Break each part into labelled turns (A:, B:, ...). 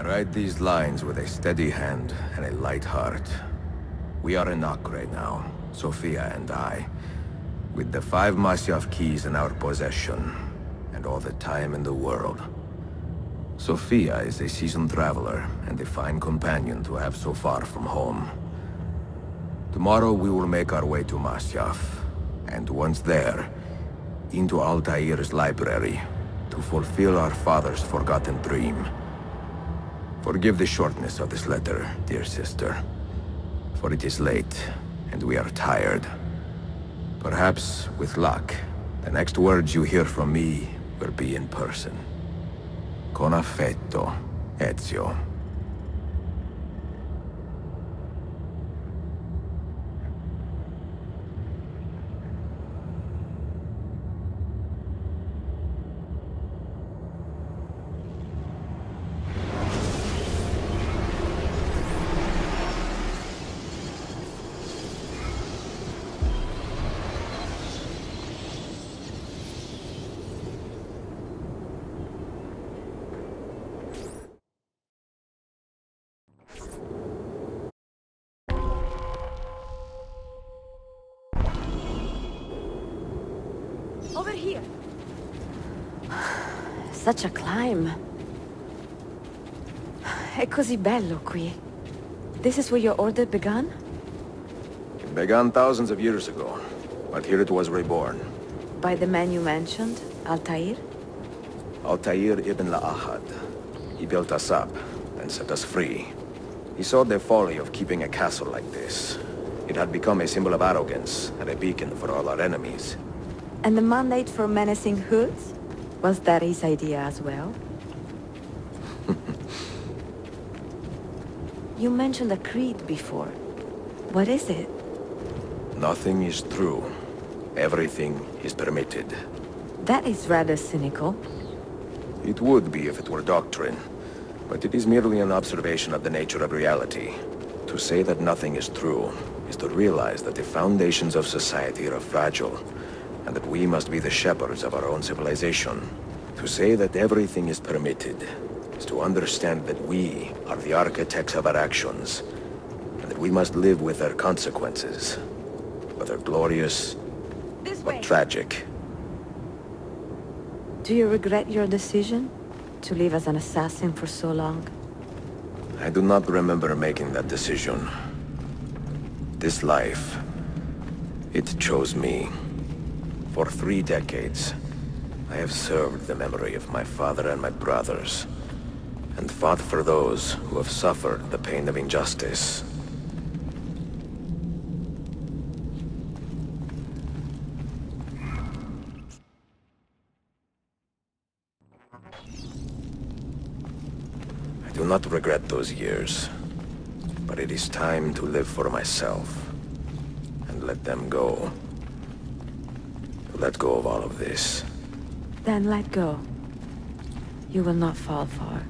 A: I write these lines with a steady hand and a light heart. We are in Acre now, Sophia and I, with the 5 Masyaf keys in our possession, and all the time in the world. Sophia is a seasoned traveler, and a fine companion to have so far from home. Tomorrow we will make our way to Masyaf, and once there, into Altair's library, to fulfill our father's forgotten dream. Forgive the shortness of this letter, dear sister, for it is late, and we are tired. Perhaps, with luck, the next words you hear from me will be in person. Con affetto, Ezio.
B: Over here. Such a climb. È così bello qui. This is where your order began?
A: It began thousands of years ago, but here it was reborn.
B: By the man you mentioned, Altair?
A: Altair ibn La'ahad. He built us up and set us free. He saw the folly of keeping a castle like this. It had become a symbol of arrogance and a beacon for all our enemies.
B: And the mandate for menacing hoods? Was that his idea as well? You mentioned a creed before. What is it?
A: Nothing is true. Everything is permitted.
B: That is rather cynical.
A: It would be if it were doctrine, but it is merely an observation of the nature of reality. To say that nothing is true is to realize that the foundations of society are fragile, and that we must be the shepherds of our own civilization. To say that everything is permitted is to understand that we are the architects of our actions, and that we must live with their consequences, whether glorious or tragic.
B: Do you regret your decision to live as an assassin for so long?
A: I do not remember making that decision. This life, it chose me. For 3 decades, I have served the memory of my father and my brothers, and fought for those who have suffered the pain of injustice. I do not regret those years, but it is time to live for myself, and let them go. Let go of all of this.
B: Then let go. You will not fall far.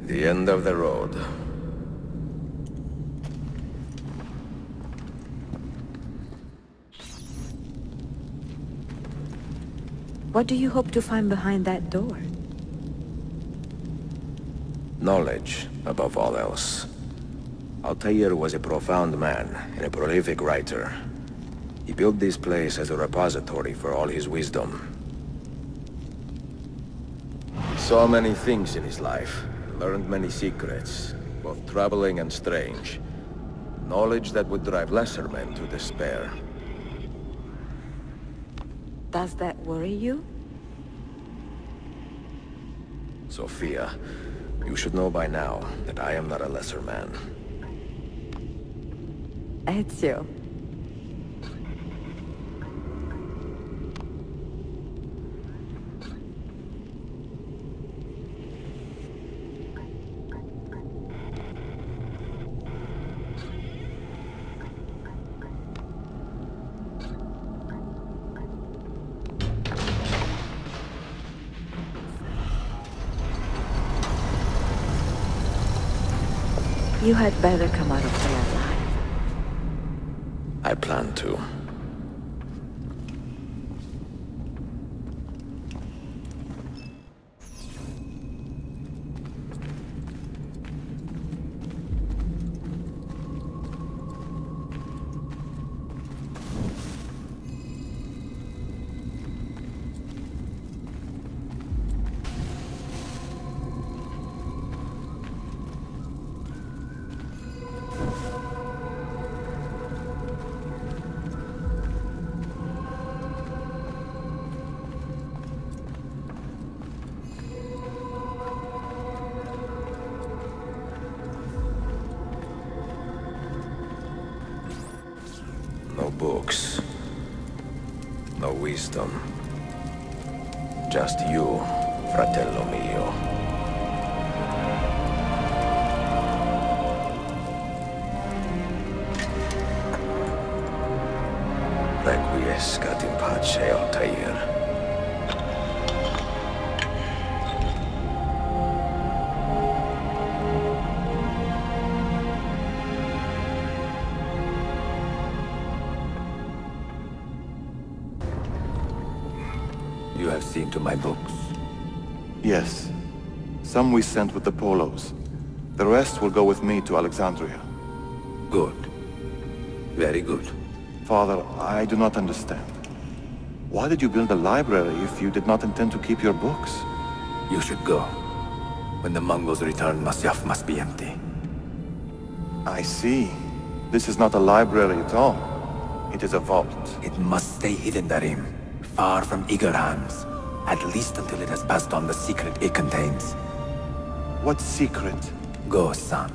A: The end of the road.
B: What do you hope to find behind that door?
A: Knowledge, above all else. Altair was a profound man and a prolific writer. He built this place as a repository for all his wisdom. He saw many things in his life. Learned many secrets, both troubling and strange. Knowledge that would drive lesser men to despair.
B: Does that worry you?
A: Sophia, you should know by now that I am not a lesser man.
B: Ezio. You had better come out of there alive.
A: I plan to. No books. No wisdom. Just you, fratello mio. Requiescat in pace, Altair. You have seen to my books.
C: Yes. Some we sent with the Polos. The rest will go with me to Alexandria.
A: Good. Very good.
C: Father, I do not understand. Why did you build a library if you did not intend to keep your books?
A: You should go. When the Mongols return, Masyaf must be empty.
C: I see. This is not a library at all. It is a vault.
A: It must stay hidden, Darim. Far from eager hands. At least until it has passed on the secret it contains.
C: What secret?
A: Go, son.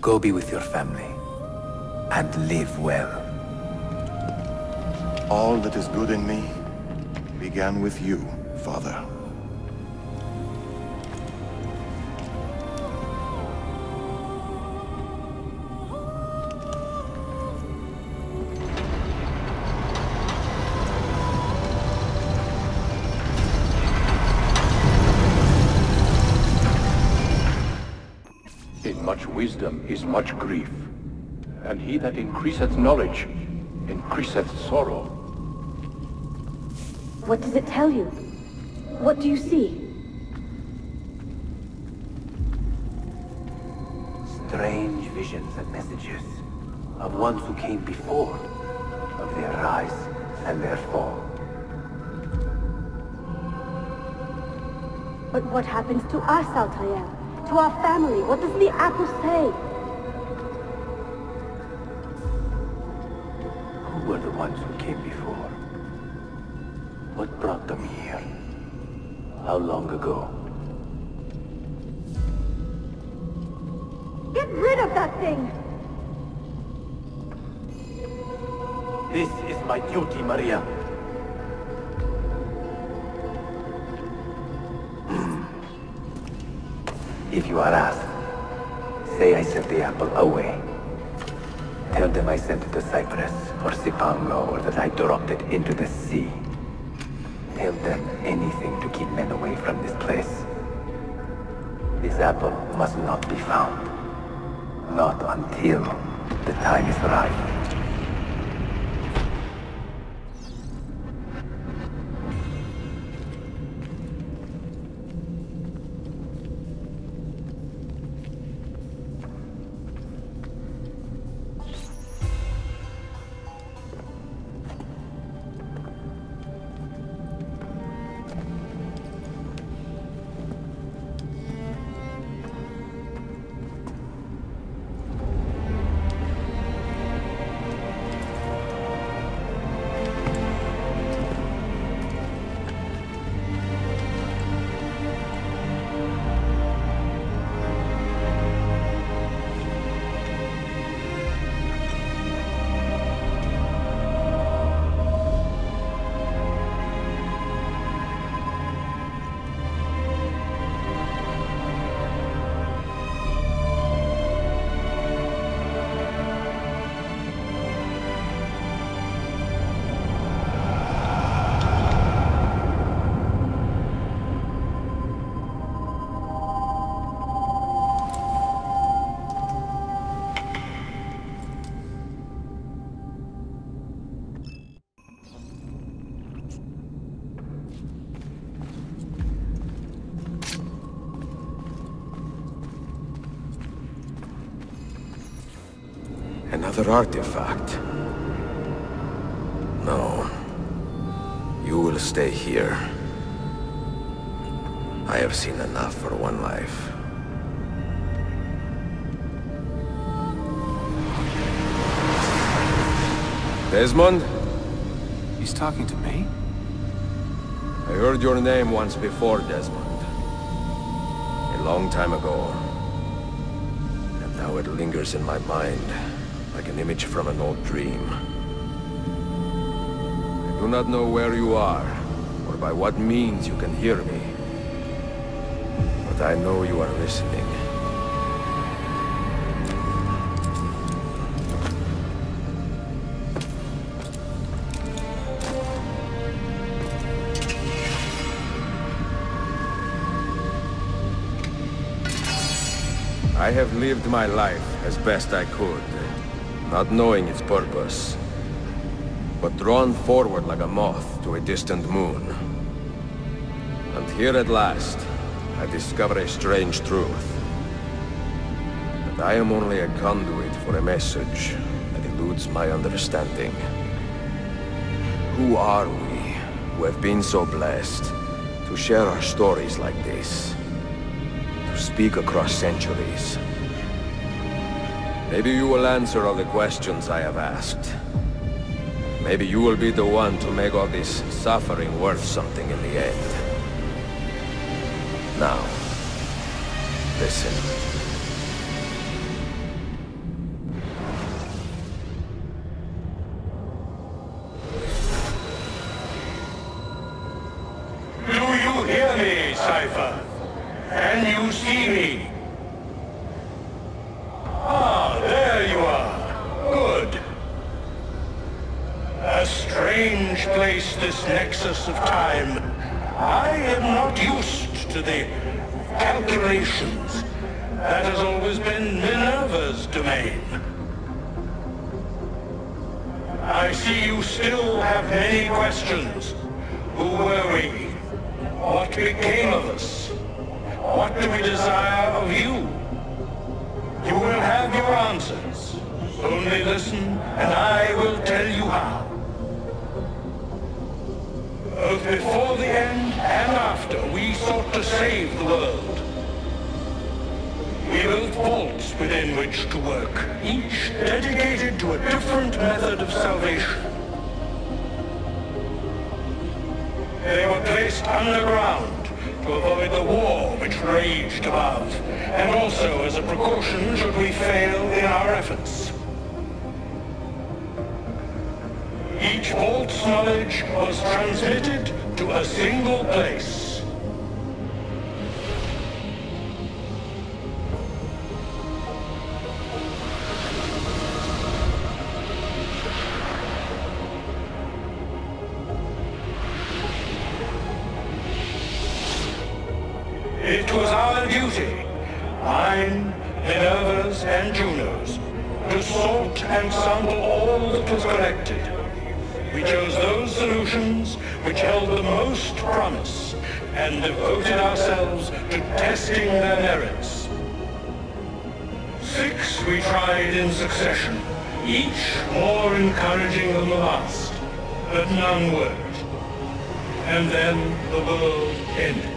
A: Go be with your family. And live well.
C: All that is good in me began with you, Father.
D: In much wisdom is much grief, and he that increaseth knowledge increaseth sorrow.
E: What does it tell you? What do you see?
A: Strange visions and messages of ones who came before, of their rise and their fall.
E: But what happens to us, Altair? To our family? What does the apple say?
A: Who were the ones who came before? What brought them here? How long ago?
E: Get rid of that thing!
A: This is my duty, Maria. If you are asked, say I sent the apple away. Tell them I sent it to Cyprus or Cipango, or that I dropped it into the sea. Tell them anything to keep men away from this place. This apple must not be found. Not until the time is right. Another artifact. No. You will stay here. I have seen enough for one life. Desmond?
F: He's talking to me?
A: I heard your name once before, Desmond. A long time ago. And now it lingers in my mind, like an image from an old dream. I do not know where you are, or by what means you can hear me. But I know you are listening. I have lived my life as best I could, not knowing its purpose, but drawn forward like a moth to a distant moon. And here at last, I discover a strange truth. That I am only a conduit for a message that eludes my understanding. Who are we, who have been so blessed, to share our stories like this? To speak across centuries? Maybe you will answer all the questions I have asked. Maybe you will be the one to make all this suffering worth something in the end. Now, listen.
D: Do you hear me, Cypher? Can you see me? Ah, there you are. Good. A strange place, this nexus of time. I am not used to the calculations. That has always been Minerva's domain. I see you still have many questions. Who were we? What became of us? What do we desire of you? You will have your answers. Only listen, and I will tell you how. Both before the end and after, we sought to save the world. We built vaults within which to work, each dedicated to a different method of salvation. They were placed underground to avoid the war which raged above, and also as a precaution should we fail in our efforts. Each vault's knowledge was transmitted to a single place. It was our duty, mine, Minerva's, and Juno's, to sort and sample all that was collected. We chose those solutions which held the most promise, and devoted ourselves to testing their merits. 6 we tried in succession, each more encouraging than the last, but none worked. And then the world ended.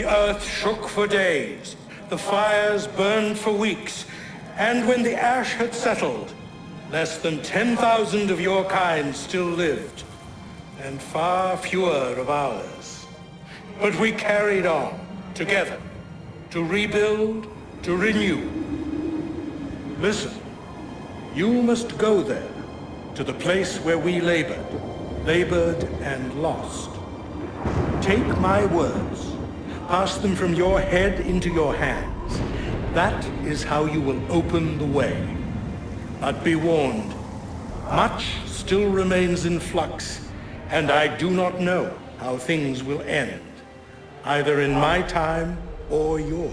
D: The earth shook for days, the fires burned for weeks, and when the ash had settled, less than 10,000 of your kind still lived, and far fewer of ours. But we carried on, together, to rebuild, to renew. Listen, you must go there, to the place where we labored and lost. Take my words, pass them from your head into your hands. That is how you will open the way. But be warned, much still remains in flux, and I do not know how things will end, either in my time or yours.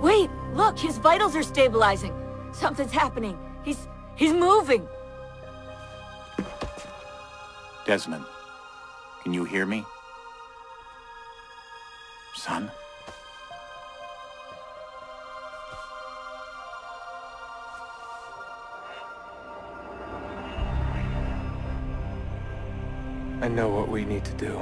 G: Wait, look, his vitals are stabilizing. Something's happening. He's moving.
F: Desmond, can you hear me? Son?
H: I know what we need to do.